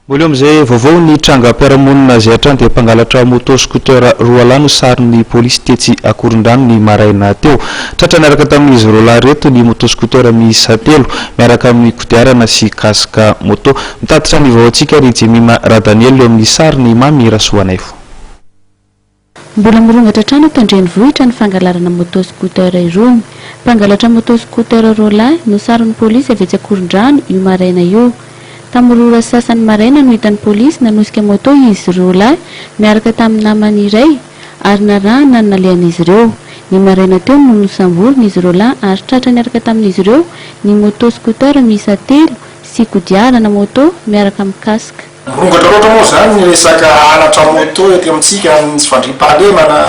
Mbola amizay vaovao ny tranga mpiaramonina izay hatrany dia mpangalatra moto scooter roa lahy no sarin'ny polisy tetsy Akorondrano ny maraina teo. Tratra miaraka tamin'izy roa lahy reto ny moto scooter miisa 3 miaraka amin'ny kodiarana sy kasika moto. Mitatitra ny vaoantsika ry Jemima Radaniel eo amin'ny sariny Mamy Rasoanaivo. Mbola mirongatra trano tandrenivohitra ny fangalarana moto scooter irony. Mpangalatra moto scooter roa lahy no sarin'ny polisy avy etsy Akorondrano io maraina io. Tamorora sasany maraina no hitan'ny polisy nanosika moto izy roa lahy miaraka tamin'ny namany iray ary narahana ny nalehan'izy ireo. Ny maraina teo no nosamboriny izy roa lahy ary tratra niaraka tamin'izy ireo ny moto scooter miisa 3 sy kodiarana moto miaraka amin'ny kasika. Mirongatra loatra moa zany ny resaka anatra moto ety amintsika tsy fandriam-pahalemana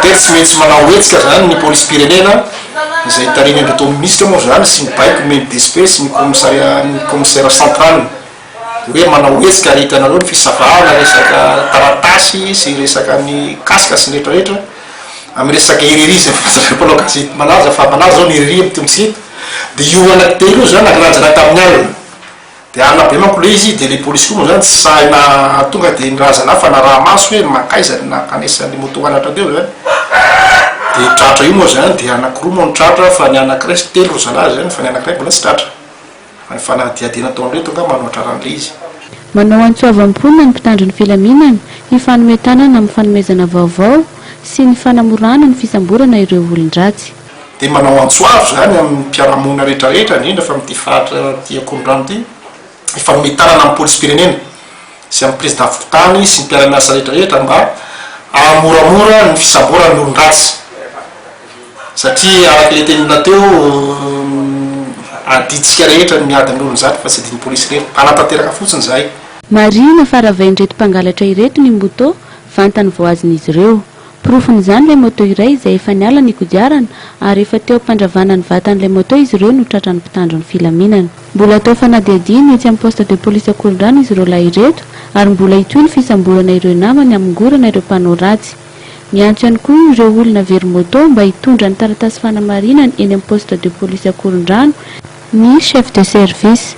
dia tsy maintsy manao hetsika zany ny polisy pirenena izay tariny andro ministre moa zany sy mibaiko maître d'espèce ny commissaire central hoe manao hetsika ary hitanareo ny fisavahana resaka taratasy sy resaka ny kasika sy rehetrarehetra amin'ny resaka iririzy mpanao gazety malaza fa malaza zao ny iriry amin'ny tombontsika dia io anankitelo io zany nakilanjana tamin'ny alina dia anabe manko le izy dia le polisy koa moa zany tsy sahina tonga dia nirazana fa na raha maso hoe makaizany na kanesan'ny moto anatra teo zany dia tratra io moa zany dia anakiroa moa ny tratra fa ny anakiray sy 3 zalahy zany fa ny anakiray mbola tsy tratra fa ny fanadiadiana taonreto nga manoatra ran'le izy. Manao antsoavam-ponina ny mpitandro ny filaminana hifanometanana amin'ny fanomezana vaovao sy ny fanamorana ny fisamborana ireo olon-dratsy. Dia manao antsoavo zany amin'ny mpiaramonina rehetrarehetra indrindra fa amin'ity faritra ty Akorondrano ity hifanometanana amin'ny polisy pirenena sy amin'ny président fokontany sy ny mpiara-miasa rehetrarehetra mba hamoramora ny fisamborana ny olon-dratsy satria araka le tenina teo aditsika rehetra ny miady amin'ny olon-dratsy fa tsy adiny polisy rehetra anatanteraka fotsiny zay. Marina fa ravain-dreto mpangalatra ireto ny moto vantany voazon'izy ireo. Profon'izany le moto iray izay efa niala ny kodiarana ary efa teo ampandravana ny vatan'ilay moto izy ireo no tratran'ny mpitandro ny filaminana. Mbola atao fanadihadiana etsy amin'ny poste de police Akorondrano izy ireo lahy ireto ary mbola hitoy ny fisamborana ireo namany hamongorana ireo mpanao ratsy. Miantso ihany koa ireo olona very moto mba hitondra ny taratasy fanamarinana eny amin'ny poste de police Akorondrano ny chef de service.